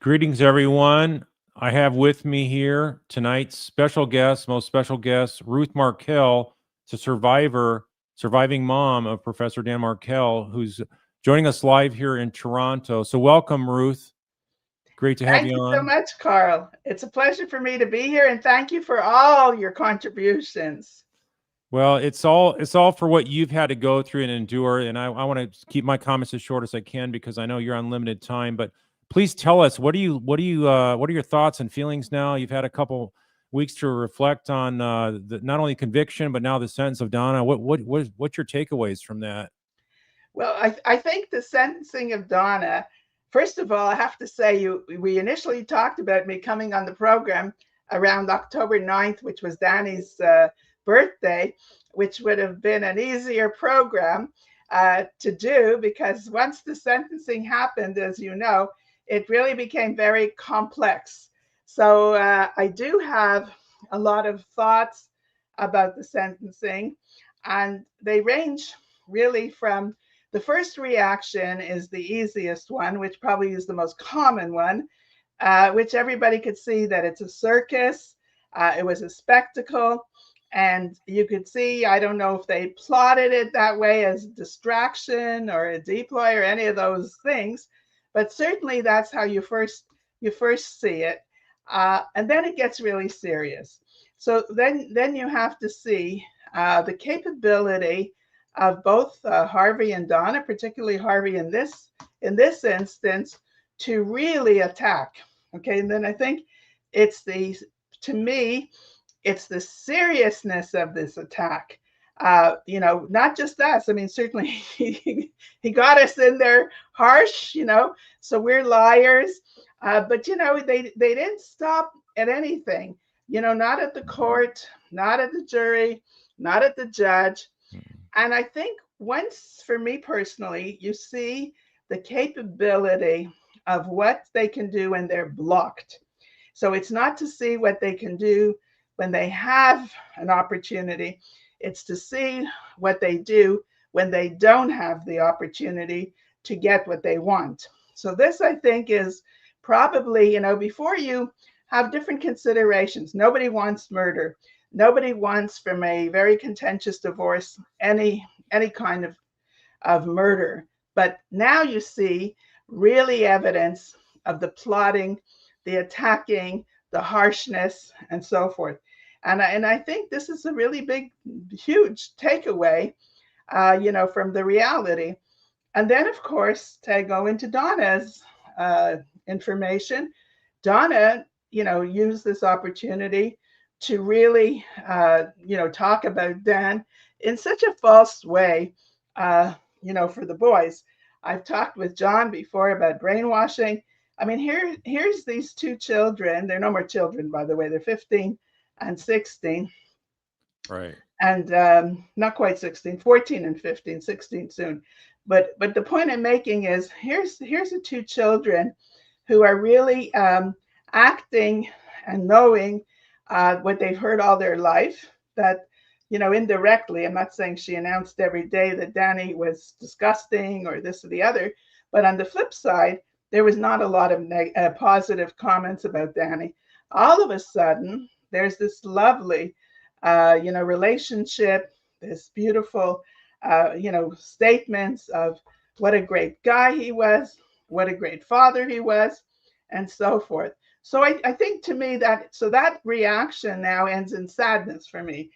Greetings, everyone. I have with me here tonight's special guest, most special guest, Ruth Markel, it's a surviving mom of Professor Dan Markel, who's joining us live here in Toronto. So welcome, Ruth. Great to have Thank you you so on. much, Carl. It's a pleasure for me to be here, and thank you for all your contributions. Well, it's all for what you've had to go through and endure, and I want to keep my comments as short as I can because I know you're on limited time. But please tell us what are your thoughts and feelings now? You've had a couple weeks to reflect on not only conviction but now the sentence of Donna. What's your takeaways from that? Well, I think the sentencing of Donna, first of all, I have to say, we initially talked about me coming on the program around October 9th, which was Danny's birthday, which would have been an easier program to do because once the sentencing happened, as you know, it really became very complex. So I do have a lot of thoughts about the sentencing, and they range really from the first reaction is the easiest one, which probably is the most common one, which everybody could see that it's a circus. It was a spectacle. And you could see, I don't know if they plotted it that way as a distraction or a deploy or any of those things, but certainly that's how you first see it. And then it gets really serious. So then you have to see the capability of both Harvey and Donna, particularly Harvey in this instance, to really attack. Okay, and then I think it's the to me it's the seriousness of this attack. Not just us. I mean, certainly he got us in there harsh. So we're liars. But they didn't stop at anything. Not at the court, not at the jury, not at the judge. And I think once, for me personally, you see the capability of what they can do when they're blocked. So it's not to see what they can do when they have an opportunity, it's to see what they do when they don't have the opportunity to get what they want. So this, I think, is probably, before you have different considerations, nobody wants murder. Nobody wants from a very contentious divorce any kind of murder. But now you see really evidence of the plotting, the attacking, the harshness, and so forth. And I think this is a really big, huge takeaway, from the reality. And then, of course, to go into Donna's information, Donna, used this opportunity to really, talk about Dan in such a false way, for the boys. I've talked with John before about brainwashing. I mean, here's these two children. They're no more children, by the way. They're 15 and 16, Right. and not quite 16, 14 and 15, 16 soon. But the point I'm making is here's the two children who are really acting and knowing what they've heard all their life, that indirectly, I'm not saying she announced every day that Danny was disgusting or this or the other, but on the flip side, there was not a lot of positive comments about Danny. All of a sudden, there's this lovely, relationship, this beautiful, statements of what a great guy he was, what a great father he was, and so forth. So I think, to me, that reaction now ends in sadness for me.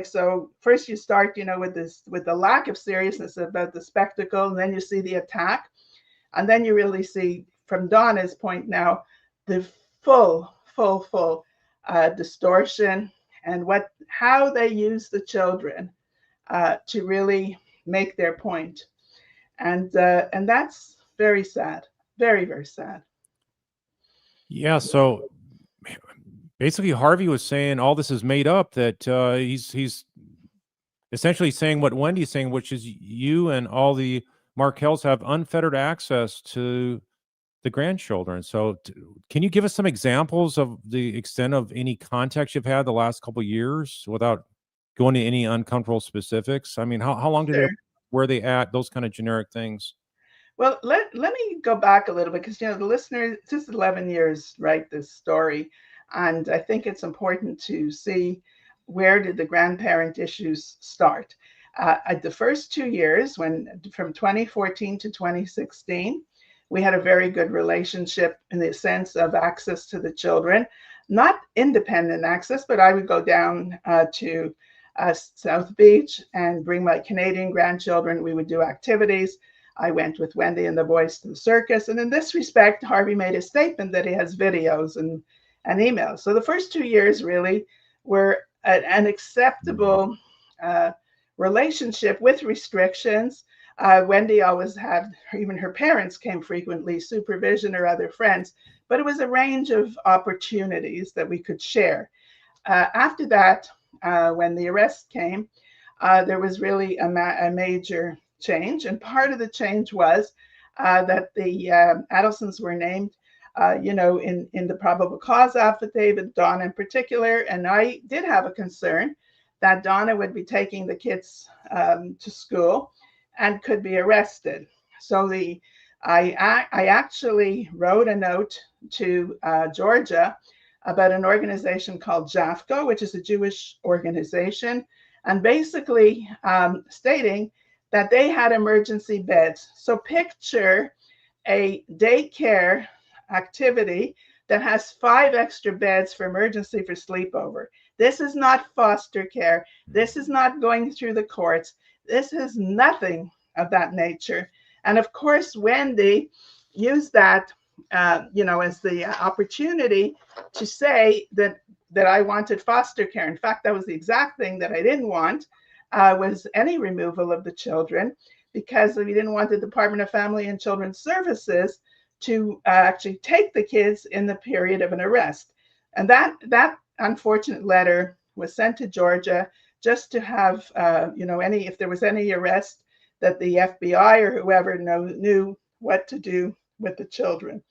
So first you start, with the lack of seriousness about the spectacle, and then you see the attack, and then you really see, from Donna's point now, the full distortion, and how they use the children to really make their point. And that's very sad, very, very sad. Yeah. So basically, Harvey was saying all this is made up. That he's essentially saying what Wendy's saying, which is you and all the Markels have unfettered access to the grandchildren. So, can you give us some examples of the extent of any context you've had the last couple of years without going to any uncomfortable specifics? I mean, how long did they Sure. where they at those kind of generic things? Well, let me go back a little bit because the listeners, this is 11 years, right? This story, and I think it's important to see where did the grandparent issues start. At the first 2 years, when from 2014 to 2016, we had a very good relationship in the sense of access to the children, not independent access, but I would go down to South Beach and bring my Canadian grandchildren. We would do activities. I went with Wendy and the boys to the circus. And in this respect, Harvey made a statement that he has videos and emails. So the first 2 years really were an acceptable relationship with restrictions. Wendy always had, even her parents came frequently, supervision or other friends, but it was a range of opportunities that we could share. After that, when the arrest came, there was really a major change. And part of the change was that the Adelsons were named, in the probable cause affidavit, Donna in particular. And I did have a concern that Donna would be taking the kids to school and could be arrested. So I actually wrote a note to Georgia about an organization called JAFCO, which is a Jewish organization, and basically stating that they had emergency beds. So picture a daycare activity that has 5 extra beds for emergency for sleepover. This is not foster care. This is not going through the courts. This is nothing of that nature. And of course, Wendy used that, as the opportunity to say that I wanted foster care. In fact, that was the exact thing that I didn't want. Was any removal of the children, because we didn't want the Department of Family and Children's Services to actually take the kids in the period of an arrest. And that unfortunate letter was sent to Georgia just to have, if there was any arrest, that the FBI or whoever knew what to do with the children.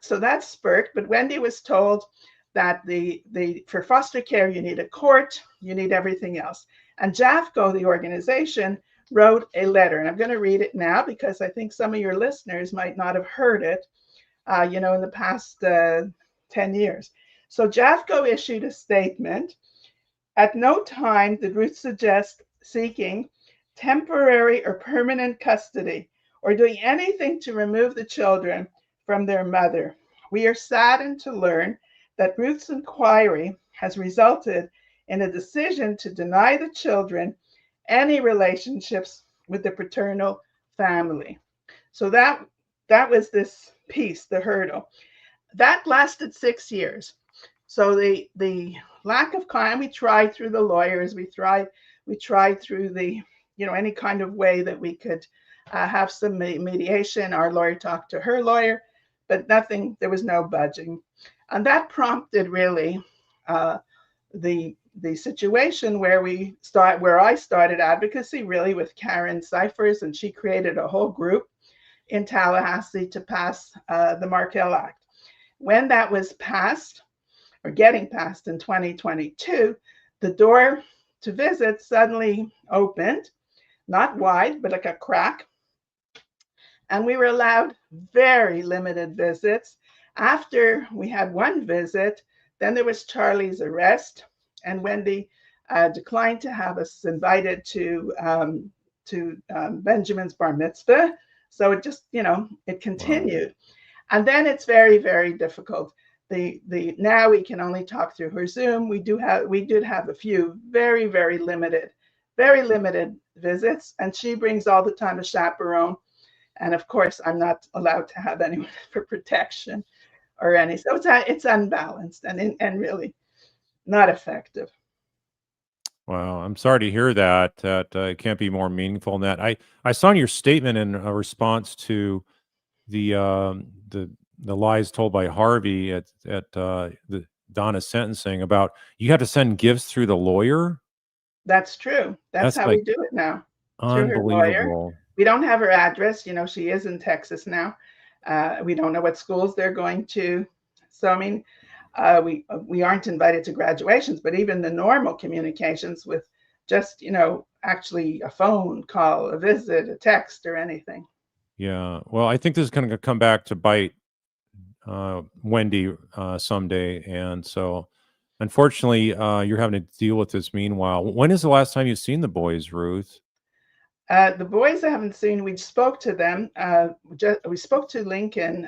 So that spurred, but Wendy was told that for foster care, you need a court, you need everything else. And JAFCO, the organization, wrote a letter. And I'm going to read it now because I think some of your listeners might not have heard it, in the past 10 years. So JAFCO issued a statement. At no time did Ruth suggest seeking temporary or permanent custody or doing anything to remove the children from their mother. We are saddened to learn that Ruth's inquiry has resulted in a decision to deny the children any relationships with the paternal family. So that was this piece, the hurdle. That lasted 6 years. So the lack of time, we tried through the lawyers, we tried through the, any kind of way that we could have some mediation. Our lawyer talked to her lawyer, but nothing, there was no budging. And that prompted really the situation where I started advocacy really with Karen Cyphers, and she created a whole group in Tallahassee to pass the Markel Act. When that was passed, or getting passed in 2022, the door to visit suddenly opened, not wide, but like a crack. And we were allowed very limited visits. After we had one visit, then there was Charlie's arrest, and Wendy declined to have us invited to Benjamin's bar mitzvah. So it just, it continued. Wow. And then it's very, very difficult. Now we can only talk through her Zoom. We did have a few very, very limited visits, and she brings all the time a chaperone. And of course, I'm not allowed to have anyone for protection or any. So it's unbalanced and really not effective. Wow, I'm sorry to hear that. It can't be more meaningful than that. I saw in your statement in a response to the lies told by Harvey at the Donna's sentencing about you have to send gifts through the lawyer. That's true. That's how we do it now. Unbelievable. Through her lawyer. We don't have her address. She is in Texas now. We don't know what schools they're going to. So, I mean, we aren't invited to graduations, but even the normal communications with just, actually a phone call, a visit, a text, or anything. Yeah. Well, I think this is going to come back to bite Wendy someday, and so unfortunately, you're having to deal with this. Meanwhile, when is the last time you've seen the boys, Ruth? The boys I haven't seen. We spoke to them. We spoke to Lincoln.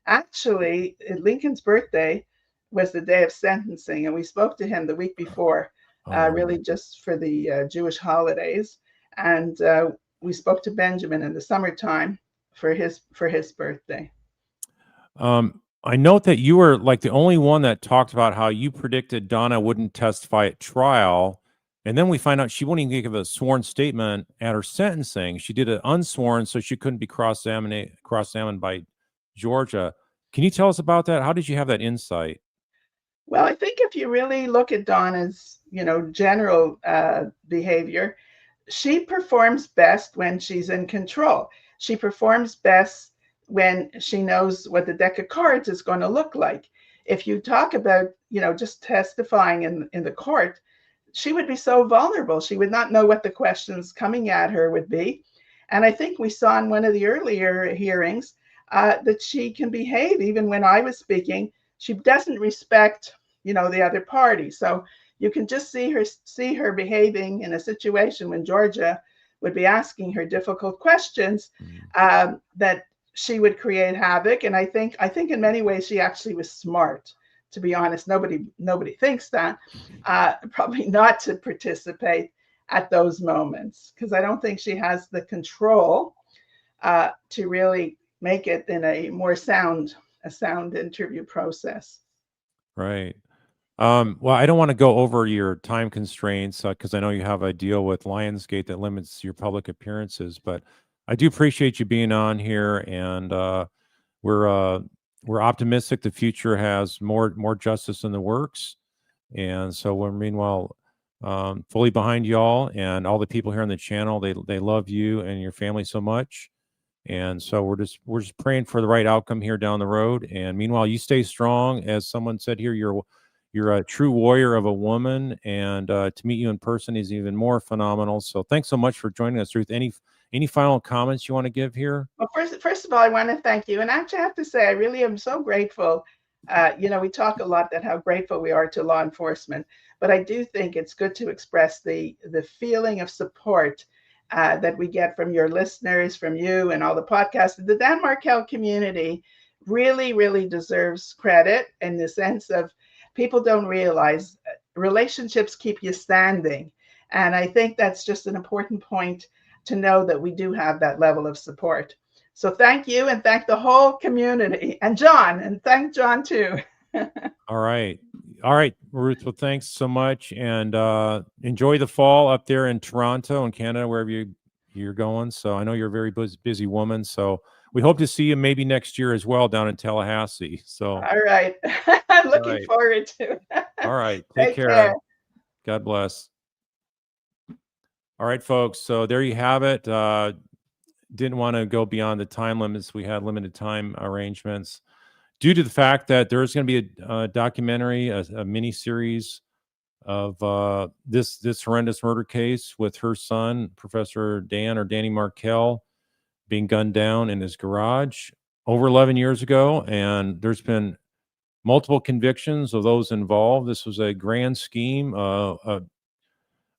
Actually, Lincoln's birthday was the day of sentencing, and we spoke to him the week before, Oh, really just for the Jewish holidays. And we spoke to Benjamin in the summertime for his birthday. I note that you were like the only one that talked about how you predicted Donna wouldn't testify at trial. And then we find out she wouldn't even give a sworn statement at her sentencing. She did it unsworn, so she couldn't be cross-examined by Georgia. Can you tell us about that? How did you have that insight? Well, I think if you really look at Donna's, general behavior, she performs best when she's in control. She performs best when she knows what the deck of cards is going to look like. If you talk about, just testifying in the court, she would be so vulnerable. She would not know what the questions coming at her would be. And I think we saw in one of the earlier hearings that she can behave even when I was speaking. She doesn't respect, the other party. So you can just see her behaving in a situation when Georgia would be asking her difficult questions, that she would create havoc. And I think in many ways she actually was smart. To be honest, nobody thinks that. Probably not to participate at those moments, because I don't think she has the control to really make it in a sound interview process. Right. Well, I don't want to go over your time constraints because I know you have a deal with Lionsgate that limits your public appearances, but I do appreciate you being on here, and we're uh, we're optimistic the future has more justice in the works, and so we're meanwhile fully behind y'all and all the people here on the channel. They love you and your family so much, and so we're just praying for the right outcome here down the road. And meanwhile, you stay strong. As someone said here, you're a true warrior of a woman, and to meet you in person is even more phenomenal. So thanks so much for joining us, Ruth. Any final comments you want to give here? Well, first of all, I want to thank you. And actually, I have to say, I really am so grateful. We talk a lot about how grateful we are to law enforcement, but I do think it's good to express the feeling of support that we get from your listeners, from you, and all the podcasts. The Dan Markel community really, really deserves credit in the sense of people don't realize relationships keep you standing. And I think that's just an important point to know that we do have that level of support. So thank you, and thank the whole community, and thank John too. All right. All right, Ruth. Well, thanks so much, and enjoy the fall up there in Toronto and Canada, wherever you're going. So I know you're a very busy woman. So we hope to see you maybe next year as well down in Tallahassee. So All right. I'm all looking right. forward to it. All right. Take Take care. care. God bless. All right, folks. So there you have it. Didn't want to go beyond the time limits. We had limited time arrangements due to the fact that there's going to be a documentary, a mini series of this horrendous murder case with her son, Professor Danny Markel, being gunned down in his garage over 11 years ago. And there's been multiple convictions of those involved. This was a grand scheme, a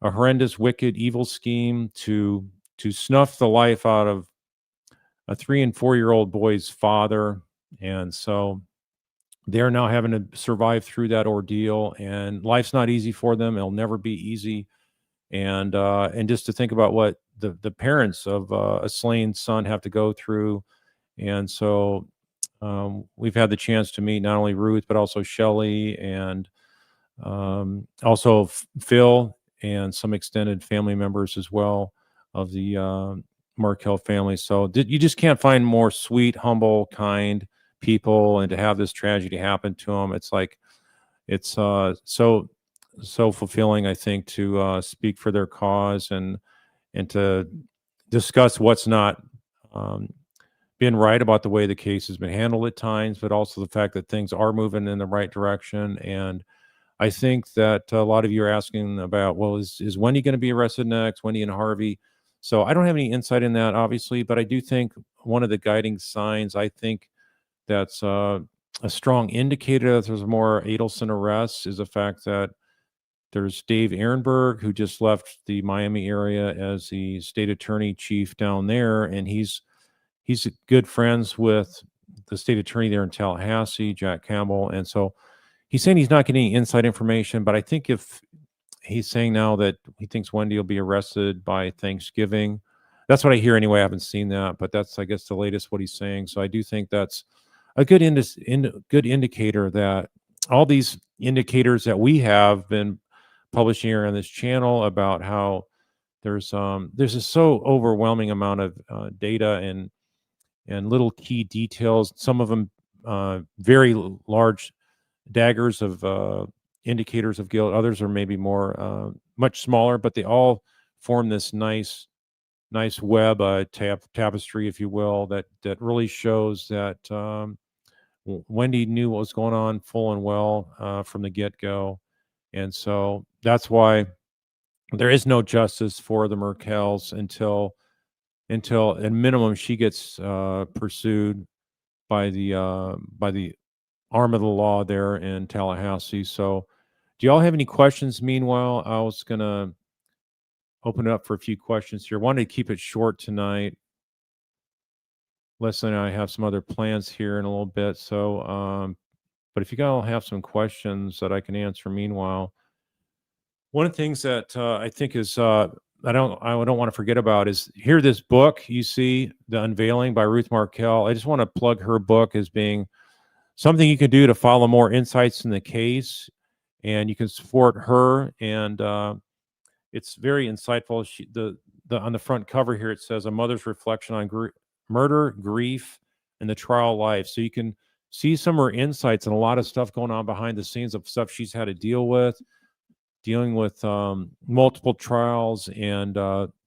horrendous, wicked, evil scheme to snuff the life out of a 3 and 4-year-old boy's father. And so they're now having to survive through that ordeal, and life's not easy for them. It'll never be easy. And just to think about what the parents of a slain son have to go through. And so we've had the chance to meet not only Ruth, but also Shelley, and also Phil, and some extended family members as well of the Markel family. So you just can't find more sweet, humble, kind people, and to have this tragedy happen to them, it's like it's so fulfilling, I think, to speak for their cause, and to discuss what's not been right about the way the case has been handled at times, but also the fact that things are moving in the right direction. And I think that a lot of you are asking about, well, is Wendy going to be arrested next? Wendy and Harvey. So I don't have any insight in that, obviously, but I do think one of the guiding signs, I think that's a strong indicator that there's more Adelson arrests, is the fact that there's Dave Ehrenberg, who just left the Miami area as the state attorney chief down there, and he's good friends with the state attorney there in Tallahassee, Jack Campbell, and so he's saying he's not getting any inside information. But I think if he's saying now that he thinks Wendy will be arrested by Thanksgiving, that's what I hear anyway. I haven't seen that, but that's, I guess, the latest what he's saying. So I do think that's a good good indicator that all these indicators that we have been publishing here on this channel about how there's a so overwhelming amount of data and little key details, some of them very large daggers of indicators of guilt, others are maybe more much smaller, but they all form this nice web tapestry, if you will, that really shows that Wendy knew what was going on full and well from the get-go. And so that's why there is no justice for the Markels until at minimum she gets pursued by the arm of the law there in Tallahassee. So do y'all have any questions? Meanwhile, I was gonna open it up for a few questions here. Wanted to keep it short tonight. Leslie and I have some other plans here in a little bit. So but if you all have some questions that I can answer meanwhile. One of the things that I think is I don't want to forget about is here, this book you see, The Unveiling by Ruth Markel. I just want to plug her book as being something you can do to follow more insights in the case, and you can support her. And it's very insightful. On the front cover here, it says a mother's reflection on murder, grief, and the trial life. So you can see some of her insights and a lot of stuff going on behind the scenes of stuff she's had to deal with, dealing with multiple trials and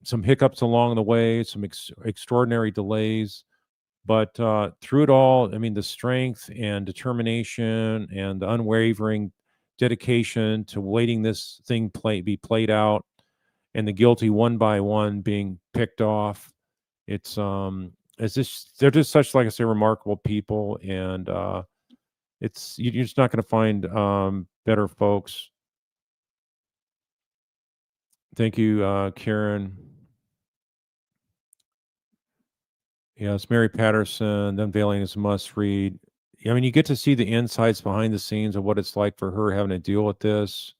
some hiccups along the way, some extraordinary delays. But through it all, I mean, the strength and determination and the unwavering dedication to waiting this thing be played out, and the guilty one by one being picked off. It's they're just such, like I say, remarkable people, and you're just not going to find better folks. Thank you, Karen. Yes, Mary Patterson, The Unveiling is a must read. I mean, you get to see the insights behind the scenes of what it's like for her having to deal with this.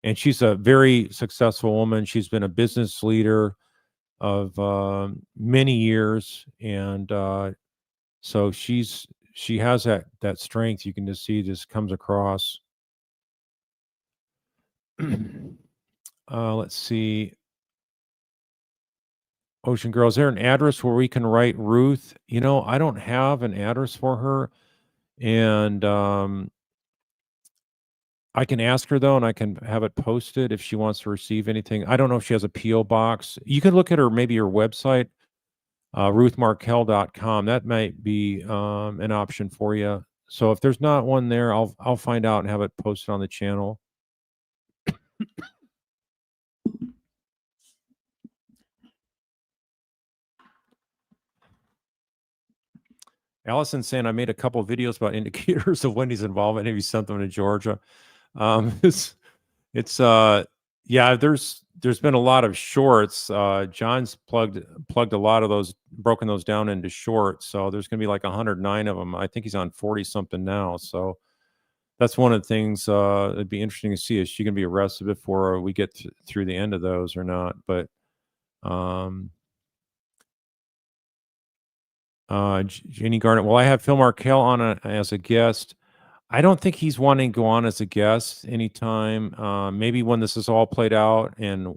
And she's a very successful woman. She's been a business leader of many years. And so she has that strength. You can just see just comes across. Let's see. Ocean Girl, is there an address where we can write Ruth? You know, I don't have an address for her, and I can ask her though, and I can have it posted if she wants to receive anything. I don't know if she has a PO box. You can look at maybe her website, ruthmarkel.com. That might be an option for you. So if there's not one there, I'll find out and have it posted on the channel. Allison saying I made a couple of videos about indicators of Wendy's involvement. Maybe sent them to Georgia. It's yeah. There's been a lot of shorts. John's plugged a lot of those, broken those down into shorts. So there's going to be like 109 of them. I think he's on 40 something now. So that's one of the things it'd be interesting to see, is she going to be arrested before we get through the end of those or not. But Jenny Garnett, well, I have Phil Markel on as a guest. I don't think he's wanting to go on as a guest anytime. Maybe when this is all played out and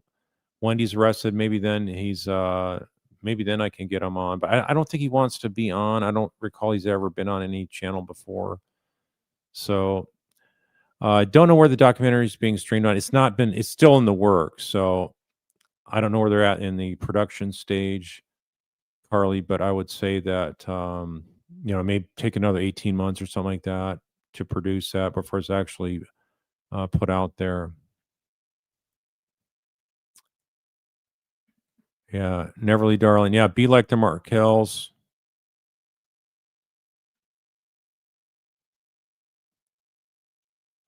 Wendy's arrested, maybe then maybe then I can get him on. But I don't think he wants to be on. I don't recall he's ever been on any channel before. So I don't know where the documentary is being streamed on. It's still in the works. So I don't know where they're at in the production stage, Carly, but I would say that it may take another 18 months or something like that to produce that before it's actually put out there. Yeah, Neverly Darling. Yeah, be like the Markels.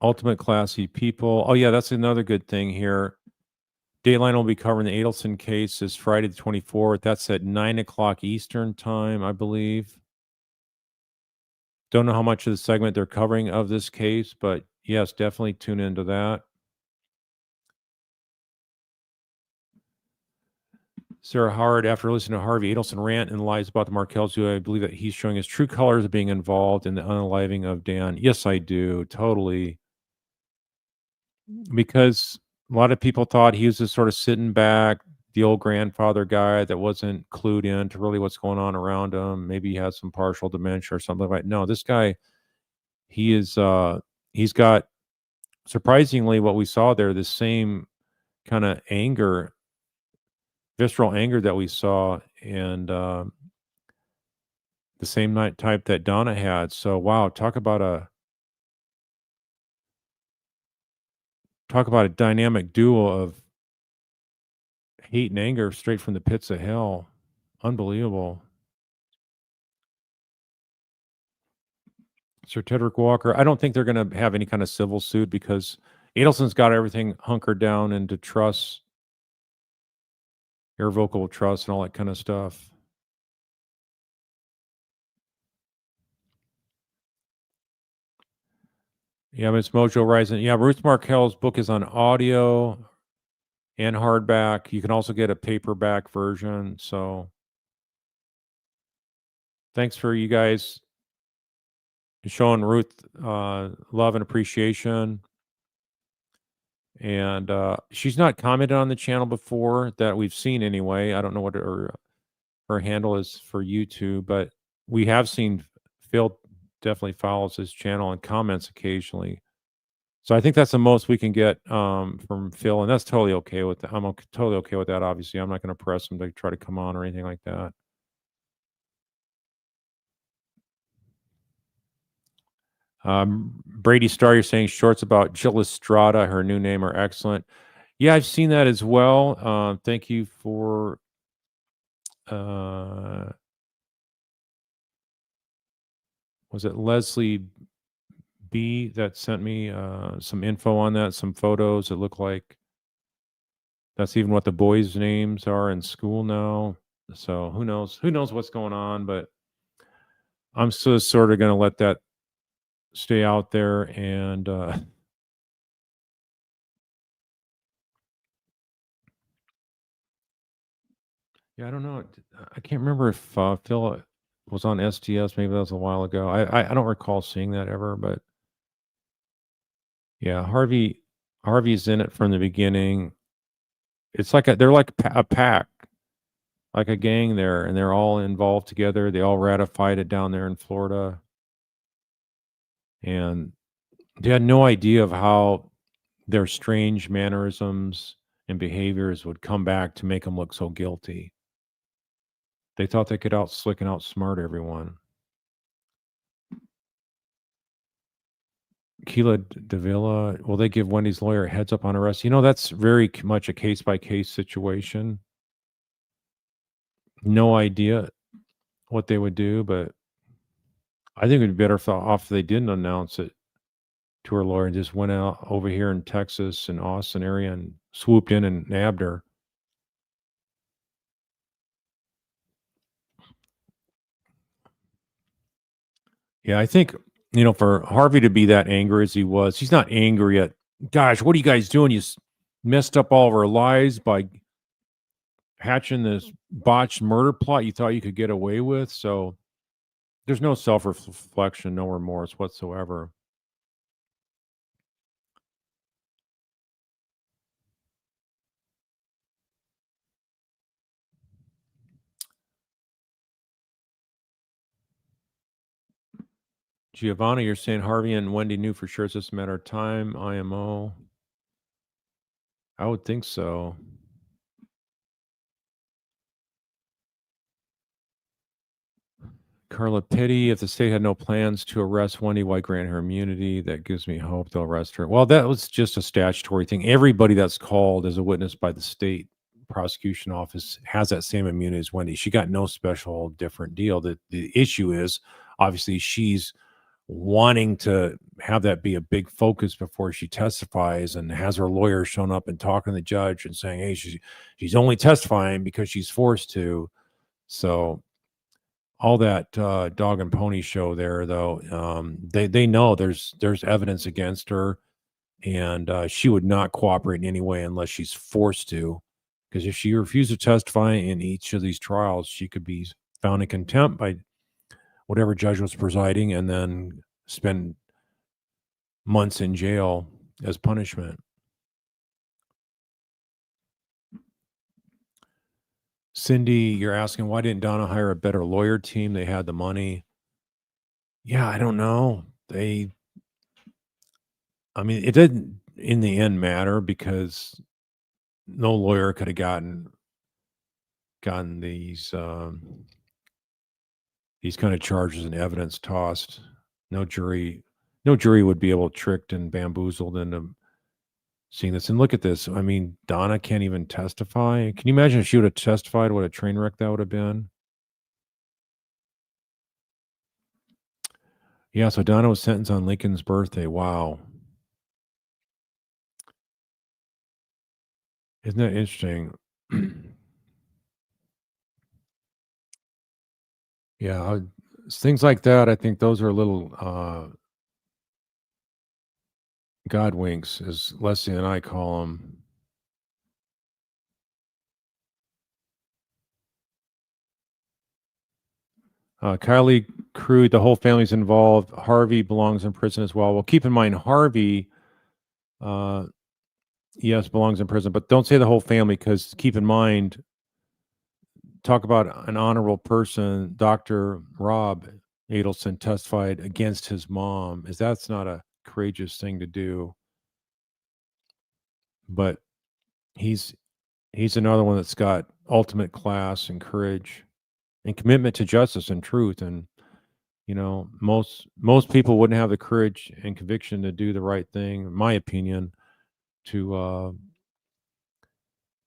Ultimate classy people. Oh yeah, that's another good thing here. Dateline will be covering the Adelson case is Friday the 24th. That's at 9 o'clock Eastern time, I believe. Don't know how much of the segment they're covering of this case, but yes, definitely tune into that. Sarah Howard, after listening to Harvey Adelson rant and lies about the Markels, do I believe that he's showing his true colors of being involved in the unaliving of Dan? Yes, I do. Totally. Because a lot of people thought he was just sort of sitting back, the old grandfather guy that wasn't clued in to really what's going on around him. Maybe he has some partial dementia or something like that. No, this guy, he is he's got surprisingly what we saw there, the same kind of anger, visceral anger that we saw, and the same night type that Donna had. So wow, talk about a dynamic duo of hate and anger straight from the pits of hell. Unbelievable. Sir Tedrick Walker, I don't think they're going to have any kind of civil suit because Adelson's got everything hunkered down into trusts, irrevocable trust, and all that kind of stuff. Yeah, Miss Mojo Rising. Yeah, Ruth Markel's book is on audio and hardback. You can also get a paperback version. So thanks for you guys showing Ruth love and appreciation. And she's not commented on the channel before that we've seen anyway. I don't know what her handle is for YouTube, but we have seen Phil definitely follows his channel and comments occasionally. So I think that's the most we can get from Phil, and that's totally okay with that. Totally okay with that. Obviously, I'm not going to press him to try to come on or anything like that. Brady Star, you're saying shorts about Jill Estrada, her new name, are excellent. Yeah, I've seen that as well. Thank you for was it Leslie B that sent me some info on that, some photos. It looked like that's even what the boys' names are in school now. So who knows? Who knows what's going on? But I'm still sort of going to let that stay out there. And yeah, I don't know. I can't remember if Phil was on STS. Maybe that was a while ago. I don't recall seeing that ever. But yeah, Harvey's in it from the beginning. It's like they're like a pack, like a gang there, and they're all involved together. They all ratified it down there in Florida, and they had no idea of how their strange mannerisms and behaviors would come back to make them look so guilty. They thought they could out slick and outsmart everyone. Keila Davila, will they give Wendy's lawyer a heads up on arrest? You know, that's very much a case by case situation. No idea what they would do, but I think it would be better off if they didn't announce it to her lawyer and just went out over here in Texas and Austin area and swooped in and nabbed her. Yeah, I think, for Harvey to be that angry as he was, he's not angry at, gosh, what are you guys doing? You messed up all of our lives by hatching this botched murder plot you thought you could get away with. So there's no self-reflection, no remorse whatsoever. Giovanna, you're saying Harvey and Wendy knew for sure it's just a matter of time. IMO. I would think so. Carla Pitti, if the state had no plans to arrest Wendy, why grant her immunity? That gives me hope they'll arrest her. Well, that was just a statutory thing. Everybody that's called is a witness by the state prosecution office has that same immunity as Wendy. She got no special different deal. The issue is obviously she's wanting to have that be a big focus before she testifies, and has her lawyer shown up and talking to the judge and saying, hey, she's only testifying because she's forced to. So all that dog and pony show there, though, they know there's evidence against her, and she would not cooperate in any way unless she's forced to. Because if she refused to testify in each of these trials, she could be found in contempt by whatever judge was presiding, and then spend months in jail as punishment. Cindy, you're asking, why didn't Donna hire a better lawyer team? They had the money. Yeah, I don't know. It didn't in the end matter, because no lawyer could have gotten these kind of charges and evidence tossed. No jury would be able to tricked and bamboozled into seeing this. And look at this. I mean, Donna can't even testify. Can you imagine if she would have testified, what a train wreck that would have been? Yeah, so Donna was sentenced on Lincoln's birthday. Wow. Isn't that interesting? Yeah, things like that, I think those are little God winks, as Leslie and I call them. Kylie Crude, the whole family's involved. Harvey belongs in prison as well. Well, keep in mind, Harvey, yes, belongs in prison, but don't say the whole family, because keep in mind, talk about an honorable person. Dr. Rob Adelson testified against his mom. That's not a courageous thing to do. But he's another one that's got ultimate class and courage and commitment to justice and truth. And most people wouldn't have the courage and conviction to do the right thing, in my opinion, to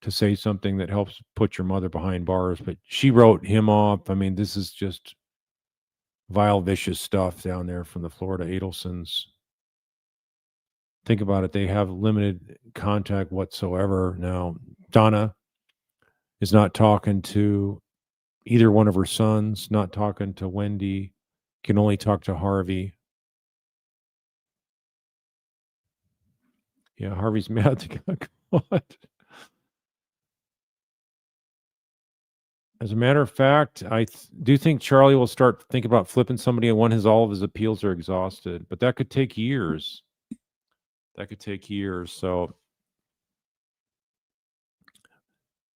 say something that helps put your mother behind bars. But she wrote him off. I mean, this is just vile, vicious stuff down there from the Florida Adelsons. Think about it. They have limited contact whatsoever. Now, Donna is not talking to either one of her sons, not talking to Wendy, can only talk to Harvey. Yeah, Harvey's mad to get caught. As a matter of fact, I do think Charlie will start thinking about flipping somebody when all of his appeals are exhausted, but that could take years. So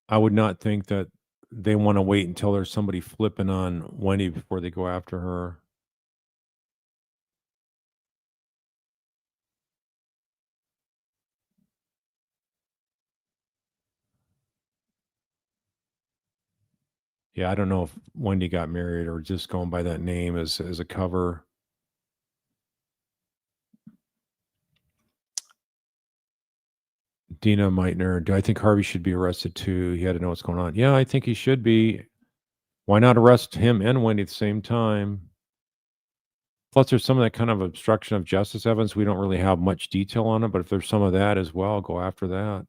I would not think that they want to wait until there's somebody flipping on Wendy before they go after her. Yeah, I don't know if Wendy got married or just going by that name as a cover. Dina Meitner, do I think Harvey should be arrested too? He had to know what's going on. Yeah, I think he should be. Why not arrest him and Wendy at the same time? Plus, there's some of that kind of obstruction of justice evidence. We don't really have much detail on it, but if there's some of that as well, go after that.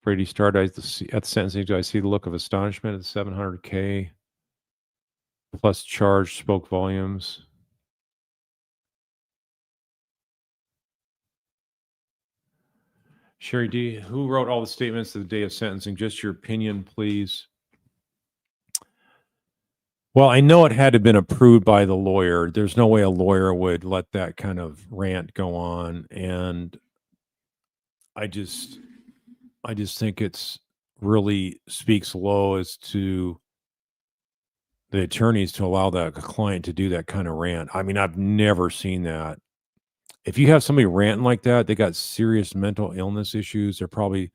Brady started at the sentencing. Do I see the look of astonishment at the $700K plus charge spoke volumes? Sherry D, who wrote all the statements of the day of sentencing? Just your opinion, please. Well, I know it had to have been approved by the lawyer. There's no way a lawyer would let that kind of rant go on. And I just think it's really speaks low as to the attorneys to allow that client to do that kind of rant. I mean, I've never seen that. If you have somebody ranting like that, they got serious mental illness issues. They're probably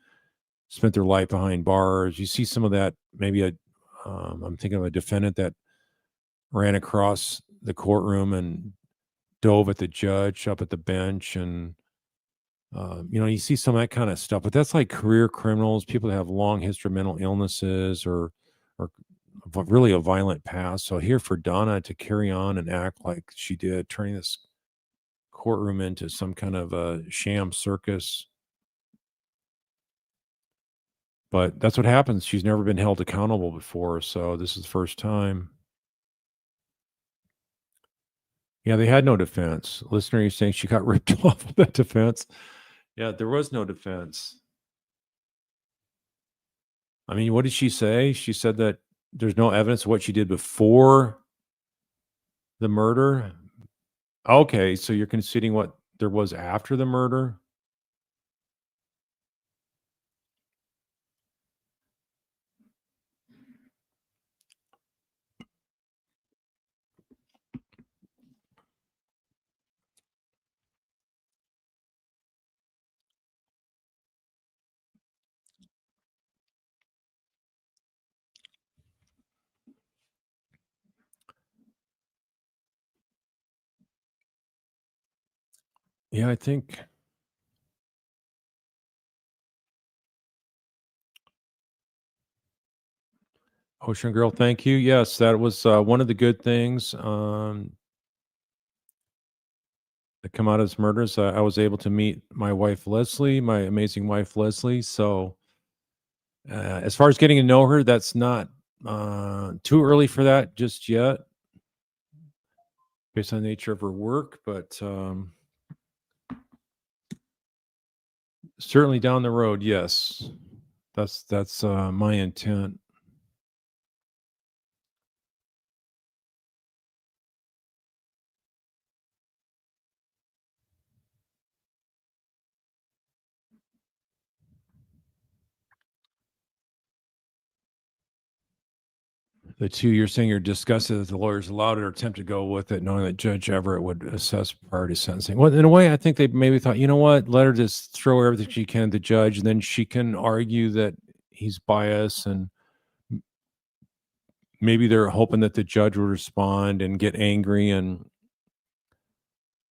spent their life behind bars. You see some of that. Maybe I'm thinking of a defendant that ran across the courtroom and dove at the judge up at the bench, and you see some of that kind of stuff. But that's like career criminals, people that have long history of mental illnesses, or really a violent past. So here for Donna to carry on and act like she did, turning this courtroom into some kind of a sham circus. But that's what happens. She's never been held accountable before, so this is the first time. Yeah, they had no defense. Listener, you're saying she got ripped off of that defense? Yeah, there was no defense. I mean, what did she say? She said that there's no evidence of what she did before the murder. Okay, so you're conceding what there was after the murder? Yeah, I think Ocean Girl, thank you. Yes, that was one of the good things that come out of this murders. I was able to meet my wife Leslie, my amazing wife Leslie. So as far as getting to know her, that's not too early for that just yet, based on the nature of her work. But certainly down the road, yes, that's my intent. The two you're saying you're disgusted that the lawyers allowed it or attempted to go with it, knowing that Judge Everett would assess prior to sentencing. Well, in a way, I think they maybe thought, you know what, let her just throw everything she can at the judge, and then she can argue that he's biased, and maybe they're hoping that the judge would respond and get angry and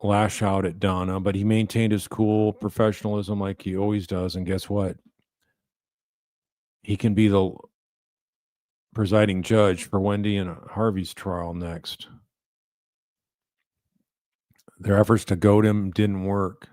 lash out at Donna. But he maintained his cool professionalism like he always does, and guess what? He can be the presiding judge for Wendy and Harvey's trial next. Their efforts to goad him didn't work.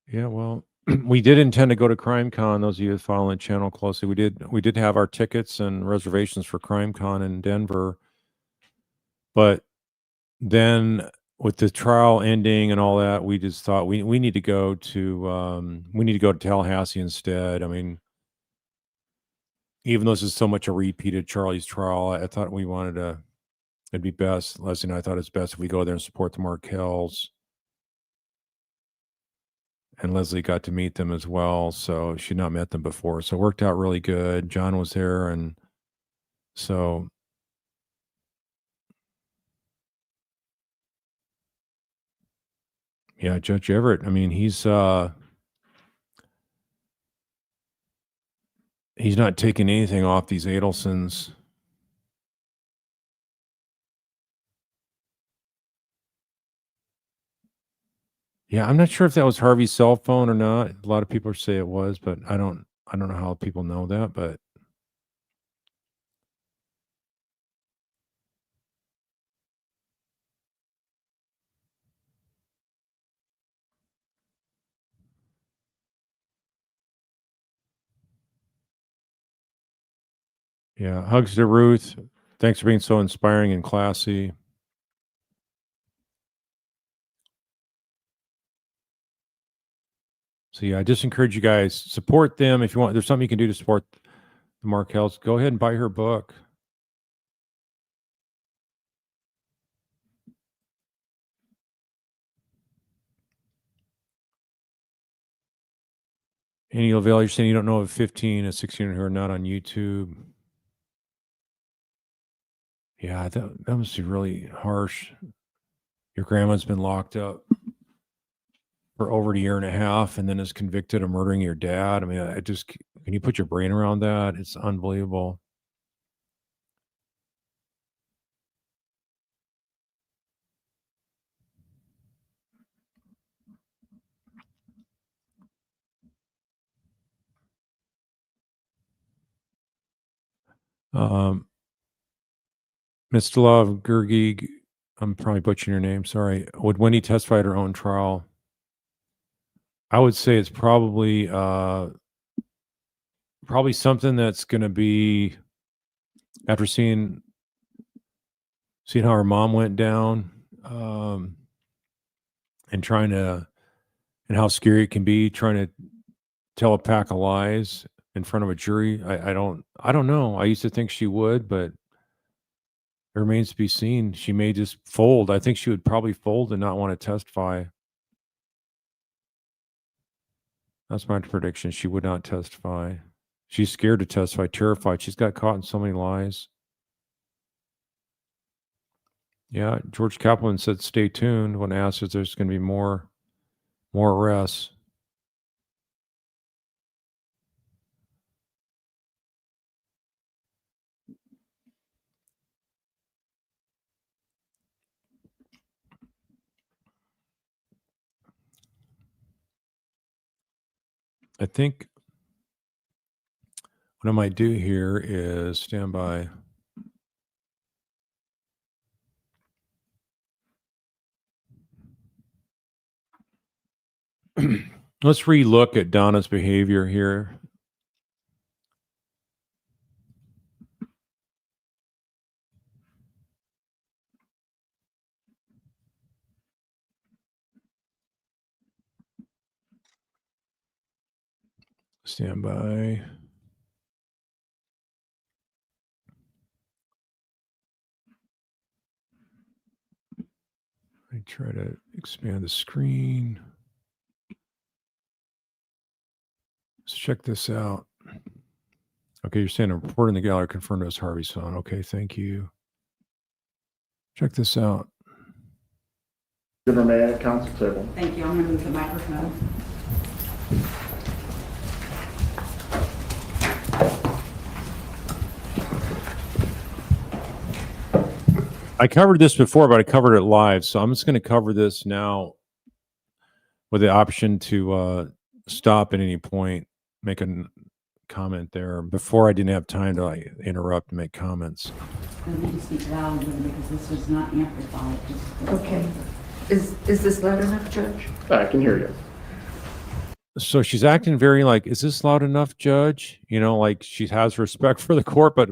Yeah, well, we did intend to go to CrimeCon. Those of you following the channel closely, we did have our tickets and reservations for CrimeCon in Denver, but then with the trial ending and all that, we just thought we need to go to Tallahassee instead. I mean, even though this is so much a repeat of Charlie's trial, I thought we wanted to. It'd be best. Leslie and I thought it's best if we go there and support the Markels. And Leslie got to meet them as well. So she'd not met them before. So it worked out really good. John was there. And so, yeah, Judge Everett, I mean, he's not taking anything off these Adelsons. Yeah, I'm not sure if that was Harvey's cell phone or not. A lot of people say it was, but I don't know how people know that, but yeah, hugs to Ruth. Thanks for being so inspiring and classy. So yeah, I just encourage you guys, support them if you want. There's something you can do to support the Markels. Go ahead and buy her book. Annie Lavelle, you're saying you don't know if 15 and 16 who are not on YouTube. Yeah, that must be really harsh. Your grandma's been locked up for over a year and a half and then is convicted of murdering your dad. I mean, I just can you put your brain around that? It's unbelievable. Um, Mr. Love Gergig, I'm probably butchering your name. Sorry. Would Wendy testify at her own trial? I would say it's probably something that's going to be after seeing how her mom went down, and and how scary it can be trying to tell a pack of lies in front of a jury. I don't know. I used to think she would, but it remains to be seen. She may just fold. I think she would probably fold and not want to testify. That's my prediction. She would not testify. She's scared to testify, terrified. She's got caught in so many lies. Yeah, George Kaplan said, "Stay tuned." When asked if there's going to be more arrests. I think what I might do here is stand by. Let's relook at Donna's behavior here. Stand by. I try to expand the screen. Let's check this out. Okay, you're saying a report in the gallery confirmed it was Harvey's phone. Okay, thank you. Check this out. May I, council table? Thank you. I'm going to move the microphone. I covered this before, but I covered it live. So I'm just going to cover this now with the option to stop at any point, make a comment there. Before I didn't have time to interrupt and make comments. I need to speak louder because this is not amplified. Okay. Is this loud enough, Judge? I can hear you. So she's acting very like, is this loud enough, Judge? You know, like she has respect for the court, but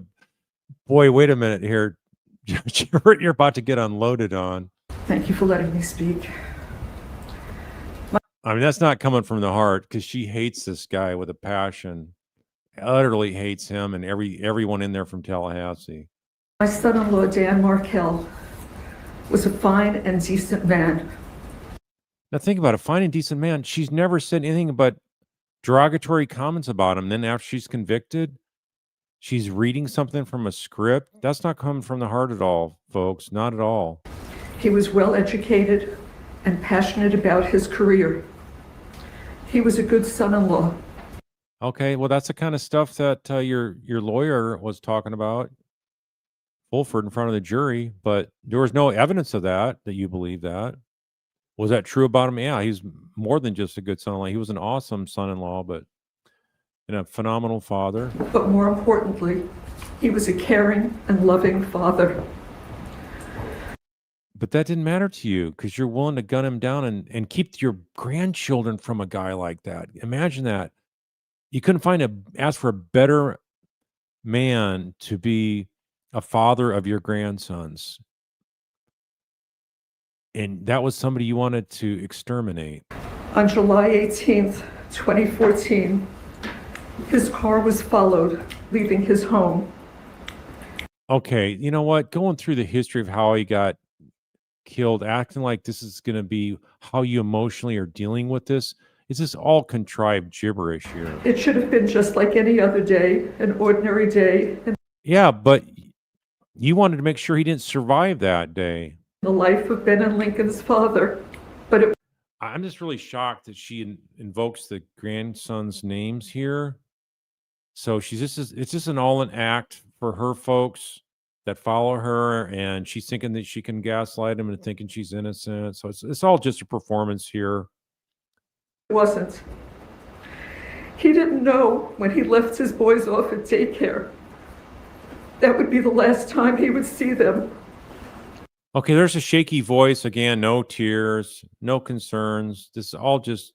boy, wait a minute here. Judge, you're about to get unloaded on. Thank you for letting me speak. I mean, that's not coming from the heart because she hates this guy with a passion. Utterly hates him and everyone in there from Tallahassee. My son-in-law, Dan Markel, was a fine and decent man. Now think about it, fine and decent man. She's never said anything but derogatory comments about him. Then after she's convicted, she's reading something from a script. That's not coming from the heart at all, folks. Not at all. He was well educated and passionate about his career. He was a good son-in-law. Okay, well, that's the kind of stuff that your lawyer was talking about, Fulford, in front of the jury. But there was no evidence of that you believe that. Was that true about him? Yeah, he's more than just a good son-in-law. He was an awesome son-in-law, but and a phenomenal father. But more importantly, he was a caring and loving father. But that didn't matter to you because you're willing to gun him down and keep your grandchildren from a guy like that. Imagine that. You couldn't ask for a better man to be a father of your grandsons. And that was somebody you wanted to exterminate. On July 18th, 2014, his car was followed, leaving his home. Okay, you know what? Going through the history of how he got killed, acting like this is going to be how you emotionally are dealing with this, is this all contrived gibberish here? It should have been just like any other day, an ordinary day. Yeah, but You wanted to make sure he didn't survive that day. the life of Ben and Lincoln's father. But it I'm just really shocked that she invokes the grandson's names here. So it's just an all-in act for her folks that follow her, and she's thinking that she can gaslight him and thinking she's innocent. So it's all just a performance here. wasn't. He didn't know when he left his boys off at daycare that would be the last time he would see them. Okay, there's a shaky voice again. No tears, no concerns. This is all just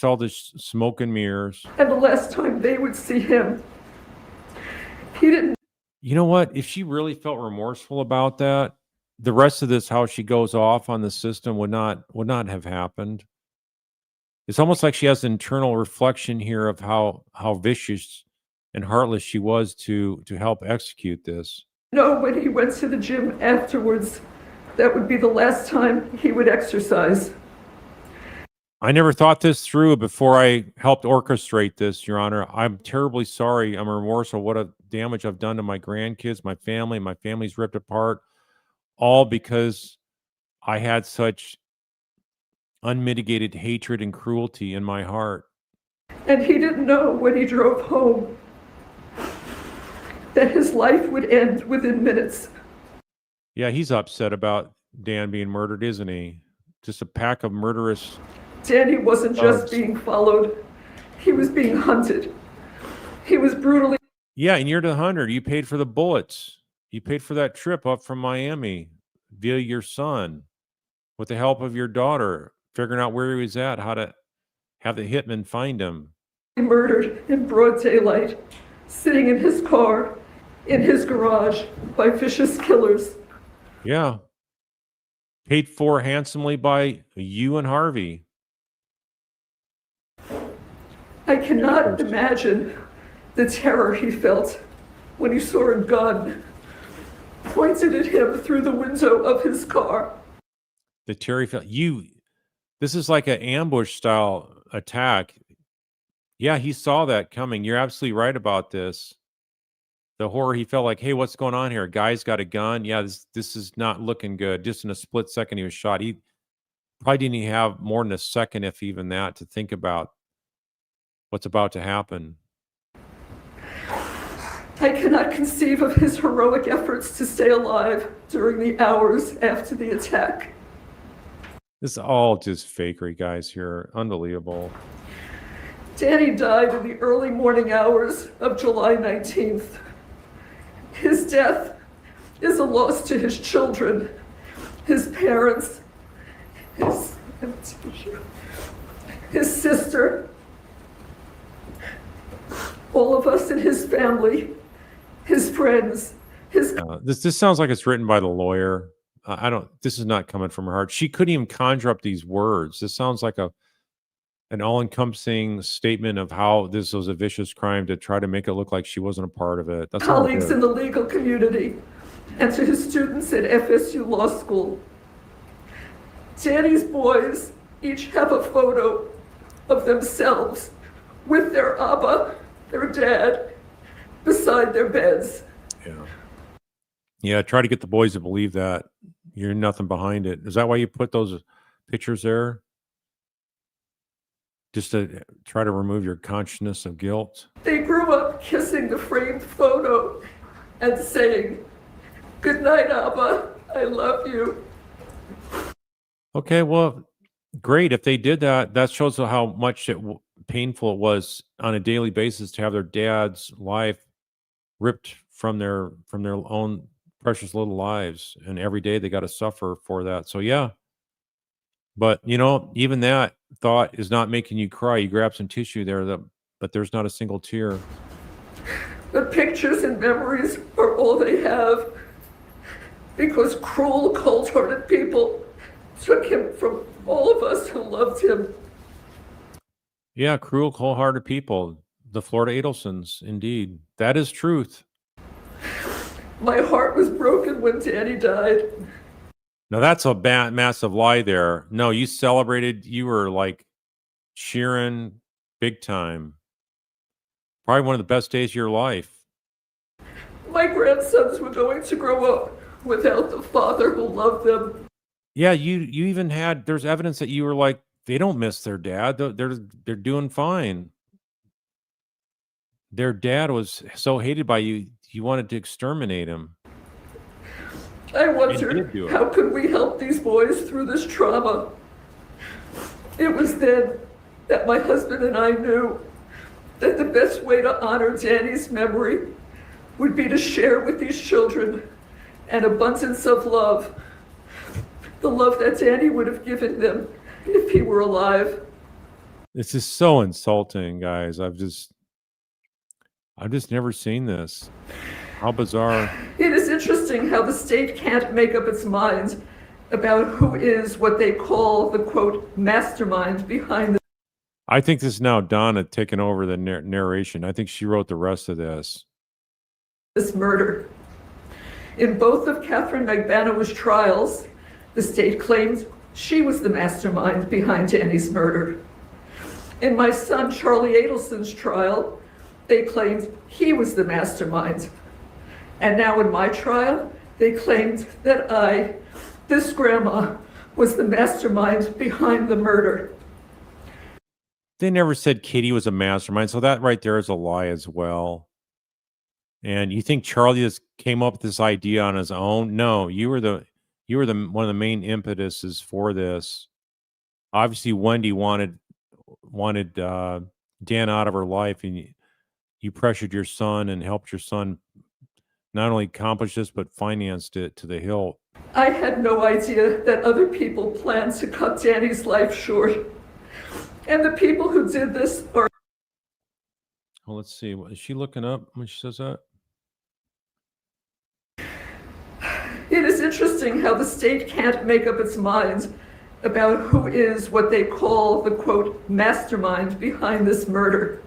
all this smoke and mirrors. And the last time they would see him. He didn't. You know what? If she really felt remorseful about that, the rest of this, how she goes off on the system, would not have happened. It's almost like she has internal reflection here of how vicious and heartless she was to help execute this. Know when he went to the gym afterwards, that would be the last time he would exercise. I never thought this through before I helped orchestrate this, Your Honor. I'm terribly sorry. I'm remorseful. What a damage I've done to my grandkids, my family. My family's ripped apart, all because I had such unmitigated hatred and cruelty in my heart. And he didn't know when he drove home that his life would end within minutes. Yeah, he's upset about Dan being murdered, isn't he? Just a pack of murderous... Danny wasn't just thugs. being followed, he was being hunted. He was brutally... Yeah, and you're the hunter. You paid for the bullets. You paid for that trip up from Miami via your son with the help of your daughter, figuring out where he was at, how to have the hitman find him. murdered in broad daylight, sitting in his car, in his garage, by vicious killers. Yeah. Paid for handsomely by you and Harvey. I cannot imagine the terror he felt when he saw a gun pointed at him through the window of his car. The Terry felt this is like an ambush style attack. Yeah, he saw that coming. You're absolutely right about this. The horror, he felt like, hey, what's going on here? A guy's got a gun. Yeah, this is not looking good. Just in a split second, he was shot. He probably didn't even have more than a second, if even that, to think about what's about to happen. I cannot conceive of his heroic efforts to stay alive during the hours after the attack. This is all just fakery, guys, here. Unbelievable. Danny died in the early morning hours of July 19th. His death is a loss to his children, his parents, his sister, all of us in his family, his friends, This sounds like it's written by the lawyer. This is not coming from her heart. She couldn't even conjure up these words. This sounds like an all-encompassing statement of how this was a vicious crime to try to make it look like she wasn't a part of it. That's colleagues in the legal community, and to his students at FSU Law School. Danny's boys each have a photo of themselves with their Abba, their dad, beside their beds. Yeah, try to get the boys to believe that. You're nothing behind it. Is that why you put those pictures there? Just to try to remove your consciousness of guilt? They grew up kissing the framed photo and saying, "Good night, Abba, I love you." Okay, well, great. If they did that, that shows how much painful it was on a daily basis to have their dad's life ripped from their own precious little lives, and every day they got to suffer for that. So yeah, but even that thought is not making you cry. You grab some tissue there, but there's not a single tear. The pictures and memories are all they have, because cruel, cold-hearted people took him from all of us who loved him. Yeah, cruel, cold-hearted people. The Florida Adelsons, indeed. That is truth. My heart was broken when Danny died. Now that's a massive lie there. No, you celebrated. You were like cheering big time. Probably one of the best days of your life. my grandsons were going to grow up without the father who loved them. Yeah, you even had there's evidence that you were like, they don't miss their dad. They're doing fine. Their dad was so hated by you, you wanted to exterminate him. I did wondered, do it. how could we help these boys through this trauma? It was then that my husband and I knew that the best way to honor Danny's memory would be to share with these children an abundance of love, the love that Danny would have given them if he were alive. This is so insulting, guys. I've just never seen this. How bizarre. It is interesting how the state can't make up its mind about who is what they call the, quote, mastermind behind I think this is now Donna taking over the narration. I think she wrote the rest of this. this murder. In both of Catherine Magbanaw's trials, the state claimed she was the mastermind behind Danny's murder. In my son Charlie Adelson's trial, they claimed he was the mastermind. And now in my trial, they claimed that I, this grandma, was the mastermind behind the murder. They never said Kitty was a mastermind, so that right there is a lie as well. And you think Charlie just came up with this idea on his own? No, you were the one of the main impetuses for this. Obviously, Wendy wanted Dan out of her life, and you pressured your son and helped your son not only accomplish this but financed it to the hilt. I had no idea that other people planned to cut Danny's life short. And the people who did this are... Well, let's see. Is she looking up when she says that? It is interesting how the state can't make up its mind about who is what they call the, quote, mastermind behind this murder.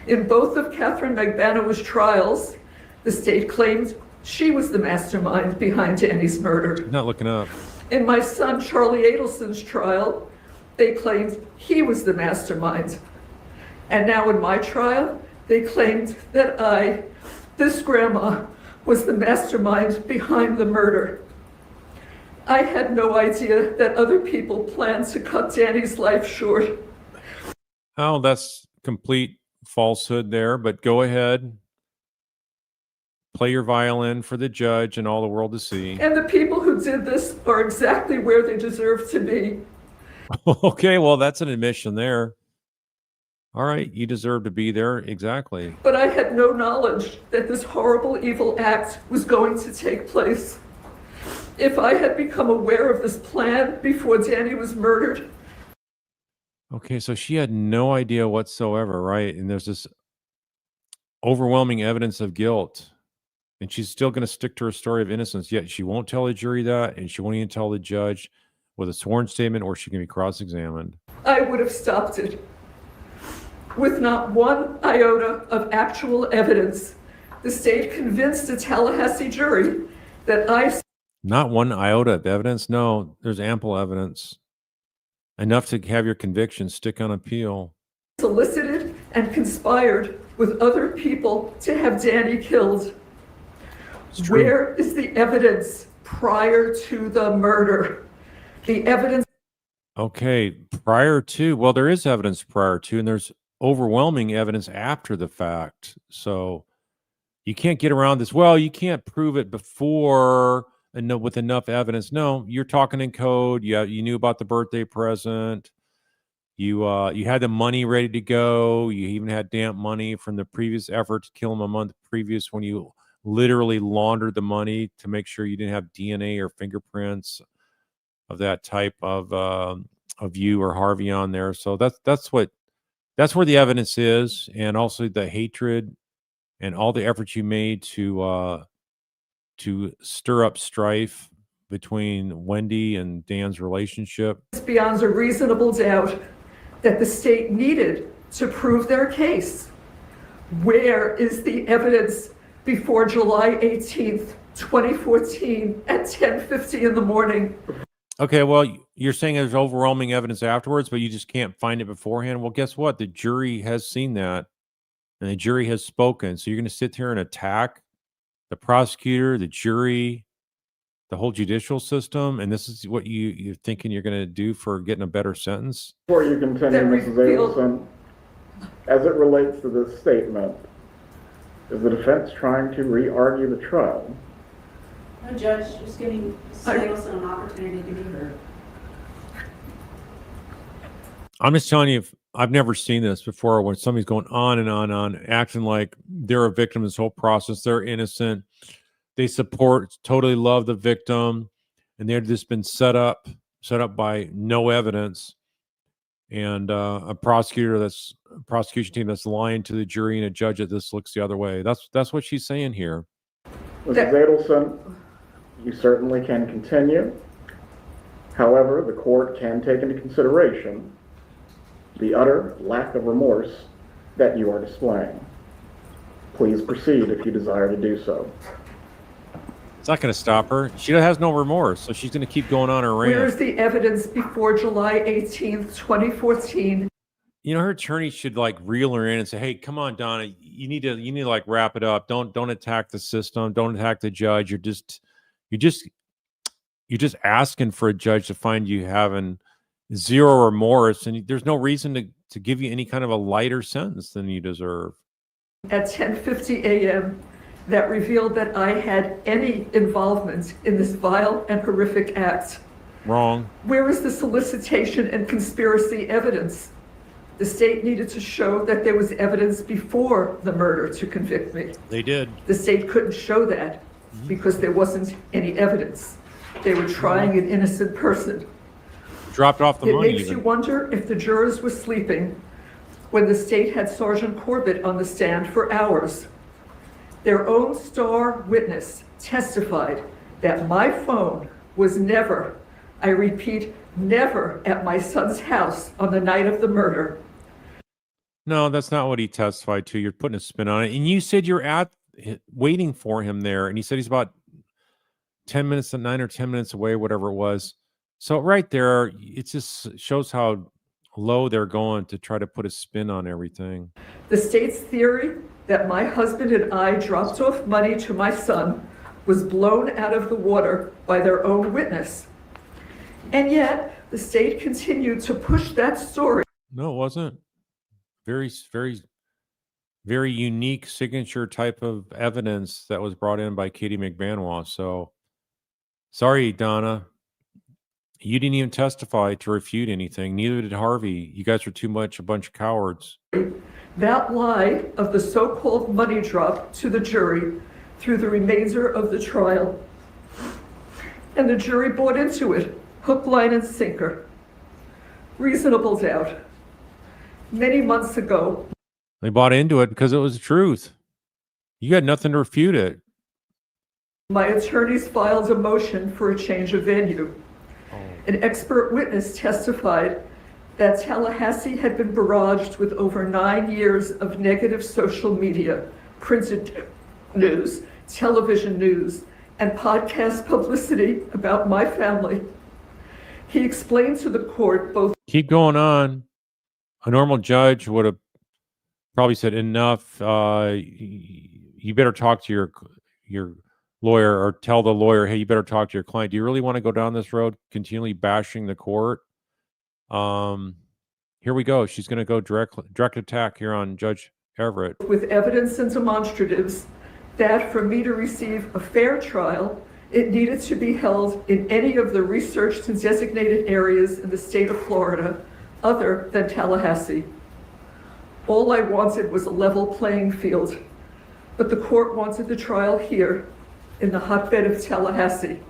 In both of Catherine Magbanaw's trials, the state claimed she was the mastermind behind Danny's murder. Not looking up. In my son Charlie Adelson's trial, they claimed he was the mastermind. And now in my trial, they claimed that I, this grandma, was the mastermind behind the murder. I had no idea that other people planned to cut Danny's life short. Oh, that's complete falsehood there, but go ahead. Play your violin for the judge and all the world to see. And the people who did this are exactly where they deserve to be. Okay, well, that's an admission there. All right, you deserve to be there. Exactly. But I had no knowledge that this horrible, evil act was going to take place. If I had become aware of this plan before Danny was murdered. Okay, so she had no idea whatsoever, right? And there's this overwhelming evidence of guilt. And she's still going to stick to her story of innocence, yet she won't tell the jury that, and she won't even tell the judge with a sworn statement, or she can be cross-examined. I would have stopped it. With not one iota of actual evidence, the state convinced a Tallahassee jury that I... Not one iota of evidence? No, there's ample evidence. Enough to have your conviction stick on appeal. ...solicited and conspired with other people to have Danny killed. Where is the evidence prior to the murder? The evidence... Okay, prior to, well, there is evidence prior to, and there's overwhelming evidence after the fact. So you can't get around this. Well, you can't prove it before and with enough evidence. No, you're talking in code. Yeah, you knew about the birthday present. You had the money ready to go. You even had damp money from the previous effort to kill him a month previous, when you literally laundered the money to make sure you didn't have DNA or fingerprints of that type of you or Harvey on there. So that's where the evidence is, and also the hatred and all the efforts you made to stir up strife between Wendy and Dan's relationship. It's beyond a reasonable doubt that the state needed to prove their case. Where is the evidence before July 18th, 2014 at 10:50 in the morning? Okay, well, you're saying there's overwhelming evidence afterwards, but you just can't find it beforehand. Well, guess what? The jury has seen that, and the jury has spoken. So you're going to sit here and attack the prosecutor, the jury, the whole judicial system, and this is what you're thinking you're going to do for getting a better sentence? Before you continue, That Mrs. revealed- Abelson, as it relates to this statement, is the defense trying to re-argue the trial? No, Judge, just giving Samuelson an opportunity to be heard. I'm just telling you, I've never seen this before when somebody's going on and on, acting like they're a victim of this whole process. They're innocent. They totally love the victim, and they've just been set up by no evidence. And a prosecution team that's lying to the jury and a judge that this looks the other way. That's what she's saying here. Mrs. Adelson, you certainly can continue. However, the court can take into consideration the utter lack of remorse that you are displaying. Please proceed if you desire to do so. It's not going to stop her. She has no remorse, so she's going to keep going on her rant. Where is the evidence before July 18th, 2014? You know, her attorney should like reel her in and say, "Hey, come on, Donna, you need to like wrap it up. Don't attack the system. Don't attack the judge. You're just asking for a judge to find you having zero remorse, and there's no reason to give you any kind of a lighter sentence than you deserve." At 10:50 a.m. that revealed that I had any involvement in this vile and horrific act. Wrong. Where is the solicitation and conspiracy evidence? The state needed to show that there was evidence before the murder to convict me. They did. The state couldn't show that because there wasn't any evidence. They were trying an innocent person. Dropped off the It money makes even. you wonder if the jurors were sleeping when the state had Sergeant Corbett on the stand for hours. Their own star witness testified that my phone was never, I repeat, never at my son's house on the night of the murder. No, that's not what he testified to. You're putting a spin on it. And you said you're waiting for him there, and he said he's about 10 minutes, 9 or 10 minutes away, whatever it was. So right there, it just shows how low they're going to try to put a spin on everything. The state's theory that my husband and I dropped off money to my son was blown out of the water by their own witness. And yet, the state continued to push that story. No, it wasn't. Very, very, very unique signature type of evidence that was brought in by Katie McBanois. So, sorry, Donna. You didn't even testify to refute anything. Neither did Harvey. You guys are too much a bunch of cowards. That lie of the so-called money drop to the jury through the remainder of the trial. And the jury bought into it, hook, line, and sinker. Reasonable doubt. Many months ago, They bought into it because it was the truth. You got nothing to refute it. my attorneys filed a motion for a change of venue. An expert witness testified that Tallahassee had been barraged with over 9 years of negative social media, printed news, television news, and podcast publicity about my family. He explained to the court both. Keep going on. A normal judge would have probably said, enough. You better talk to your lawyer, or tell the lawyer, hey, you better talk to your client. Do you really want to go down this road, continually bashing the court? Here we go. She's going to go direct attack here on Judge Everett. With evidence and demonstratives that for me to receive a fair trial, it needed to be held in any of the researched and designated areas in the state of Florida other than Tallahassee. All I wanted was a level playing field, but the court wanted the trial here in the hotbed of Tallahassee.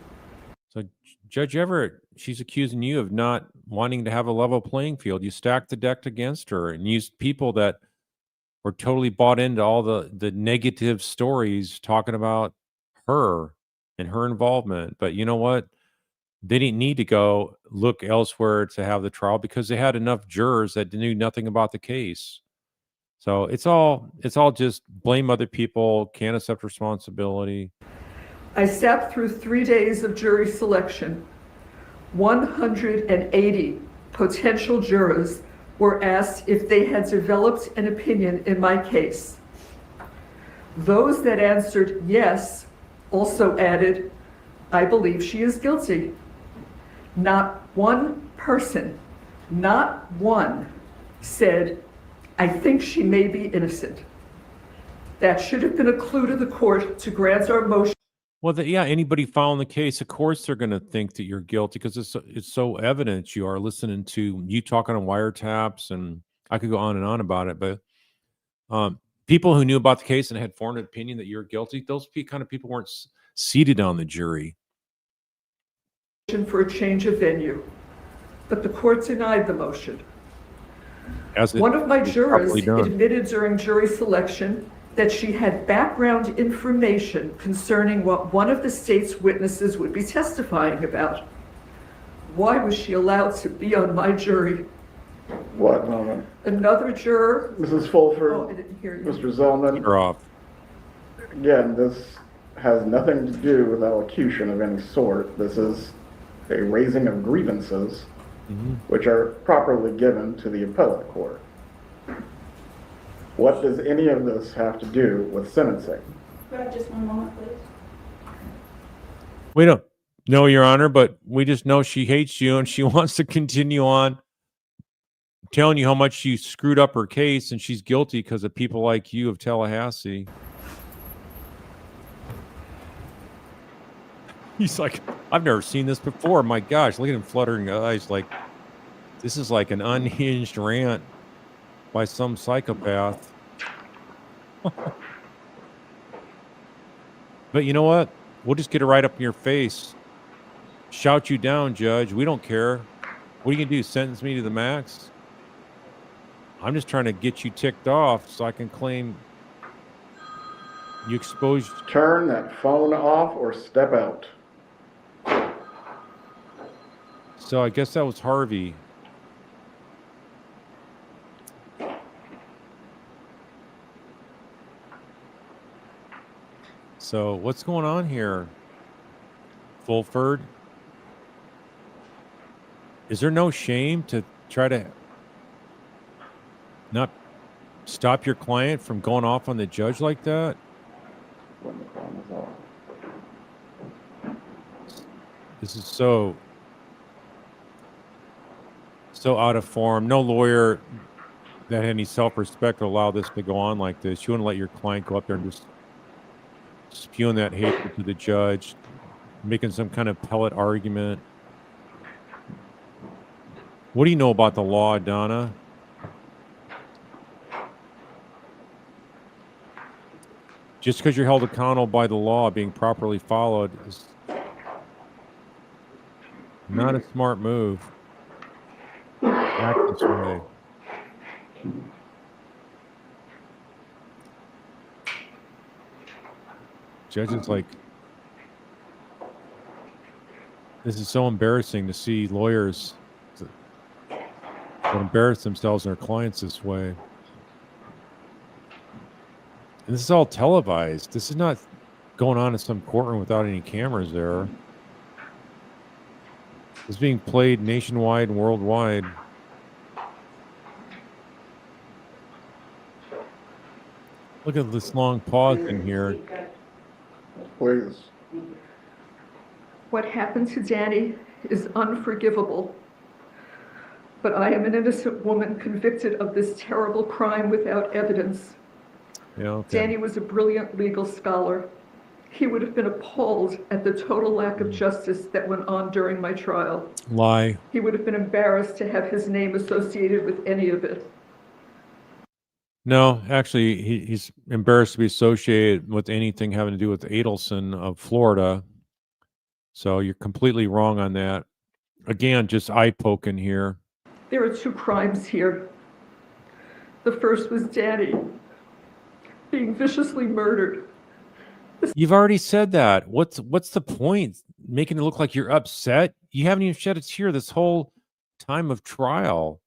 So Judge Everett, she's accusing you of not wanting to have a level playing field. You stacked the deck against her and used people that were totally bought into all the negative stories talking about her and her involvement. But you know what? They didn't need to go look elsewhere to have the trial because they had enough jurors that knew nothing about the case. So it's all just blame other people, can't accept responsibility. I sat through 3 days of jury selection. 180 potential jurors were asked if they had developed an opinion in my case. Those that answered yes also added, "I believe she is guilty." Not one person, not one, said, "I think she may be innocent." That should have been a clue to the court to grant our motion. Well, yeah, anybody following the case, of course, they're going to think that you're guilty because it's so evident. You are listening to you talking on wiretaps, and I could go on and on about it. But people who knew about the case and had formed an opinion that you're guilty, those kind of people weren't seated on the jury. For a change of venue, but the court denied the motion. One of my jurors admitted during jury selection that she had background information concerning what one of the state's witnesses would be testifying about. Why was she allowed to be on my jury? What moment? Another juror. Mrs. Fulford, Oh, I didn't hear you. Mr. Zellman. You're off. Again, this has nothing to do with elocution of any sort. This is a raising of grievances, which are properly given to the appellate court. What does any of this have to do with sentencing? Could I have just one moment, please? We don't know, Your Honor, but we just know she hates you and she wants to continue on telling you how much she screwed up her case and she's guilty because of people like you of Tallahassee. He's like, I've never seen this before. My gosh, look at him fluttering eyes. Like, this is like an unhinged rant by some psychopath. But you know what? We'll just get it right up in your face. Shout you down, Judge. We don't care. What are you going to do? Sentence me to the max? I'm just trying to get you ticked off so I can claim you exposed. Turn that phone off or step out. So I guess that was Harvey. So what's going on here, Fulford? Is there no shame to try to not stop your client from going off on the judge like that? When the phone is off. This is so out of form. No lawyer that had any self-respect would allow this to go on like this. You wouldn't let your client go up there and just spewing that hatred to the judge, making some kind of pellet argument. What do you know about the law, Donna? Just because you're held accountable by the law being properly followed is not a smart move. Act this way. Judge is like, this is so embarrassing to see lawyers that embarrass themselves and their clients this way. And this is all televised. This is not going on in some courtroom without any cameras there. It's being played nationwide and worldwide. Look at this long pause in here. Please. What happened to Danny is unforgivable. But I am an innocent woman convicted of this terrible crime without evidence. Yeah, okay. Danny was a brilliant legal scholar. He would have been appalled at the total lack of justice that went on during my trial. Lie. He would have been embarrassed to have his name associated with any of it. No, actually, he's embarrassed to be associated with anything having to do with Adelson of Florida. So you're completely wrong on that. Again, just eye poking here. There are two crimes here. The first was Danny being viciously murdered. You've already said that. What's the point? Making it look like you're upset? You haven't even shed a tear this whole time of trial.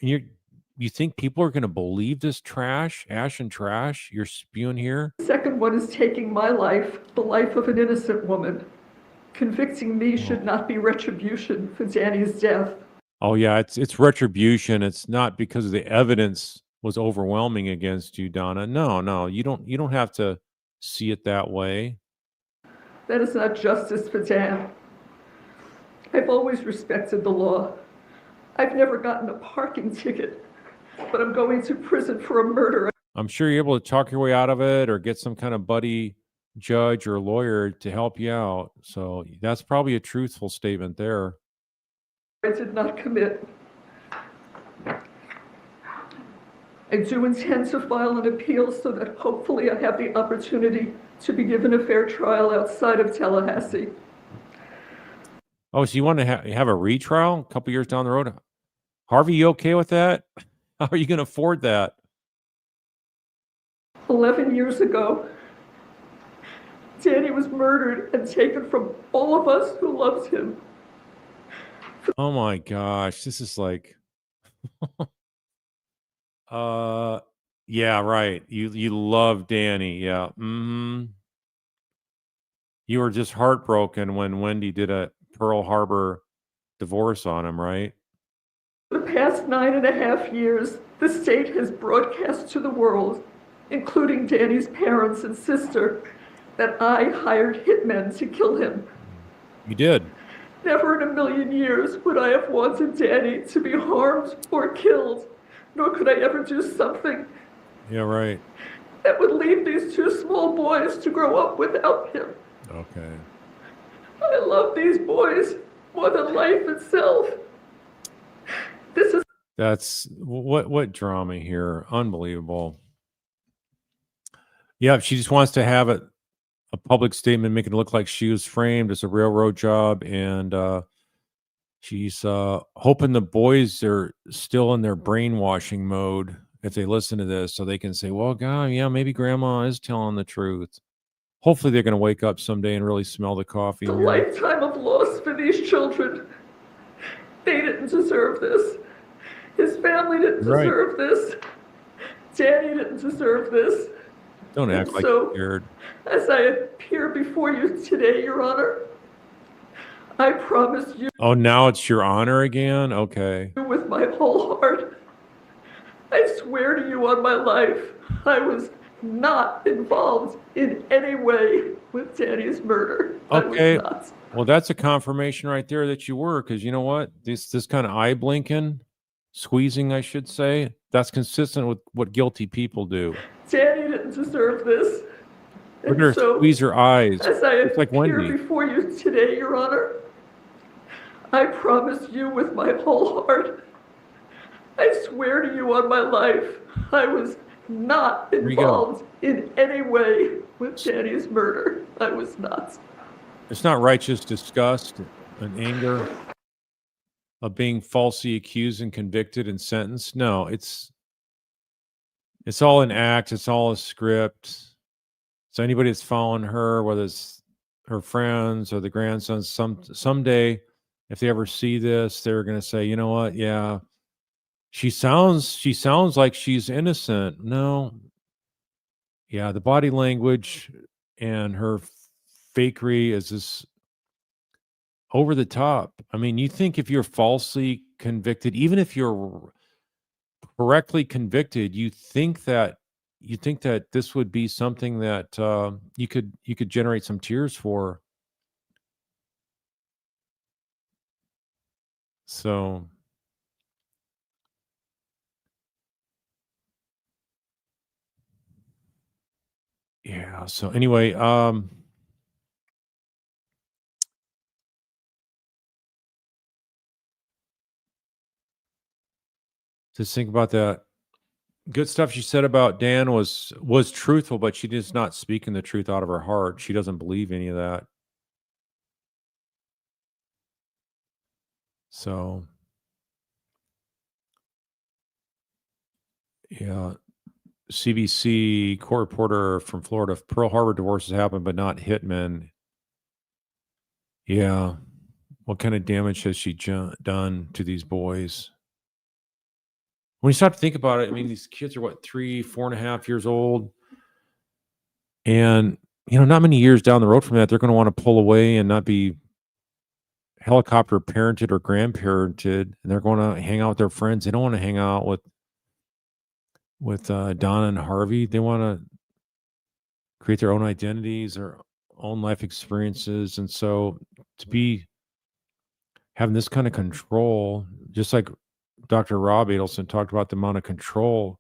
And you think people are going to believe this trash, ash and trash you're spewing here? The second one is taking my life, the life of an innocent woman. Convicting me should not be retribution for Danny's death. Oh yeah, it's retribution. It's not because the evidence was overwhelming against you, Donna. No, you don't have to see it that way. That is not justice for Dan. I've always respected the law. I've never gotten a parking ticket, but I'm going to prison for a murder. I'm sure you're able to talk your way out of it or get some kind of buddy judge or lawyer to help you out. So that's probably a truthful statement there. I did not commit. I do intend to file an appeal so that hopefully I have the opportunity to be given a fair trial outside of Tallahassee. Oh, so you want to have a retrial a couple years down the road? Harvey, you okay with that? How are you going to afford that? 11 years ago, Danny was murdered and taken from all of us who loved him. Oh my gosh, this is like yeah, right. You love Danny. Yeah. You were just heartbroken when Wendy did a Pearl Harbor divorce on him, right? For the past 9.5 years, the state has broadcast to the world, including Danny's parents and sister, that I hired hitmen to kill him. You did. Never in a million years would I have wanted Danny to be harmed or killed, nor could I ever do something Yeah, right. that would leave these two small boys to grow up without him. Okay. I love these boys more than life itself. This is That's what drama here. Unbelievable. Yeah, she just wants to have a public statement making it look like she was framed as a railroad job, and she's hoping the boys are still in their brainwashing mode if they listen to this, so they can say, well, God, yeah, maybe grandma is telling the truth. Hopefully they're going to wake up someday and really smell the coffee a here. lifetime of loss for these children. They didn't deserve this. His family didn't Right. deserve this. Danny didn't deserve this. Don't act like So- you're scared. As I appear before you today, Your Honor, I promise you Oh, now it's your honor again? Okay. with my whole heart, I swear to you on my life, I was not involved in any way with Danny's murder. Okay. I was not. Well, that's a confirmation right there that you were, because you know what? This kind of eye blinking, squeezing, I should say, that's consistent with what guilty people do. Danny didn't deserve this. Look at her squeeze her eyes. As I It's like appear Wendy. before you today, Your Honor, I promise you with my whole heart, I swear to you on my life, I was not you go. involved in any way with Danny's murder. I was not. It's not righteous disgust and anger of being falsely accused and convicted and sentenced. No, it's all an act. It's all a script. So anybody that's following her, whether it's her friends or the grandsons, someday, if they ever see this, they're going to say, you know what? Yeah, she sounds like she's innocent. No. Yeah, the body language and her fakery is just over the top. I mean, you think if you're falsely convicted, even if you're correctly convicted, you think that this would be something that you could generate some tears for. So yeah. So anyway, just think about that. Good stuff she said about Dan was truthful, but she is not speaking the truth out of her heart. She doesn't believe any of that. So yeah. CBC court reporter from Florida. Pearl Harbor divorces happen, but not hitmen. Yeah. What kind of damage has she done to these boys? When you stop to think about it, I mean, these kids are what, 3, 4.5 years old. And, not many years down the road from that, they're going to want to pull away and not be helicopter parented or grandparented. And they're going to hang out with their friends. They don't want to hang out with Donna and Harvey. They want to create their own identities or own life experiences. And so to be having this kind of control, just like Dr. Rob Adelson talked about, the amount of control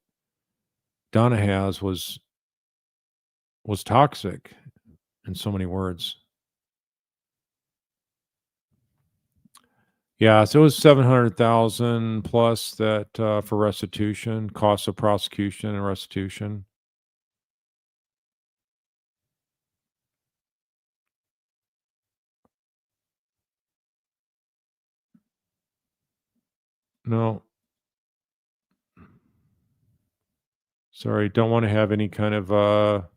Donna has was toxic in so many words. Yeah, so it was 700,000 plus that for restitution, costs of prosecution and restitution. No. Sorry, don't want to have any kind of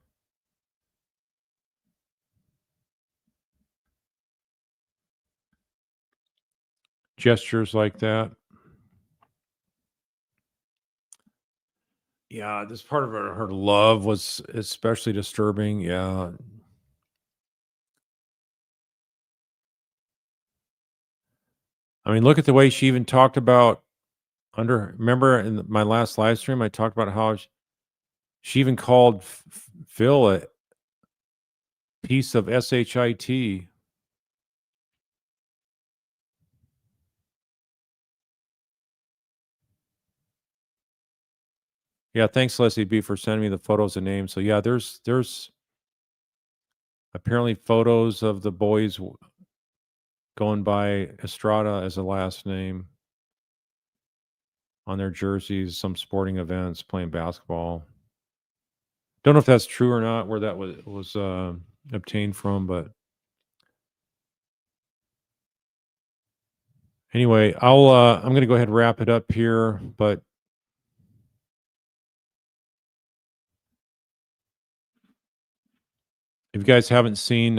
gestures like that. Yeah, this part of her love was especially disturbing. Yeah. I mean, look at the way she even talked about remember in my last live stream, I talked about how she even called Phil a piece of shit. Yeah, thanks Leslie B for sending me the photos and names. So yeah, there's apparently photos of the boys going by Estrada as a last name on their jerseys, some sporting events, playing basketball. Don't know if that's true or not, where that was obtained from, but anyway, I'm going to go ahead and wrap it up here, but if you guys haven't seen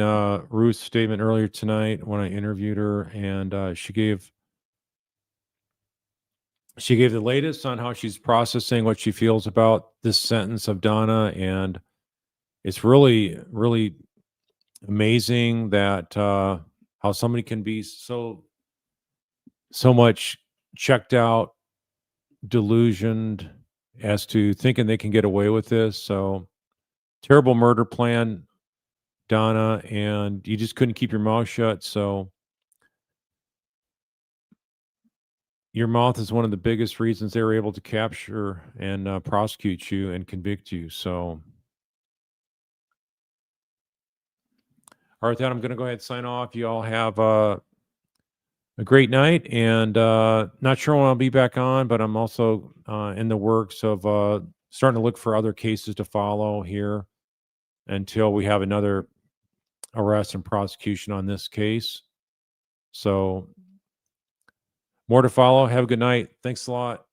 Ruth's statement earlier tonight when I interviewed her, and she gave the latest on how she's processing what she feels about this sentence of Donna, and it's really, really amazing that how somebody can be so much checked out, delusioned as to thinking they can get away with this. So terrible murder plan, Donna, and you just couldn't keep your mouth shut. So your mouth is one of the biggest reasons they were able to capture and prosecute you and convict you. So, all right, then I'm going to go ahead and sign off. You all have a great night, and not sure when I'll be back on, but I'm also in the works of starting to look for other cases to follow here until we have another arrest and prosecution on this case. So more to follow. Have a good night. Thanks a lot.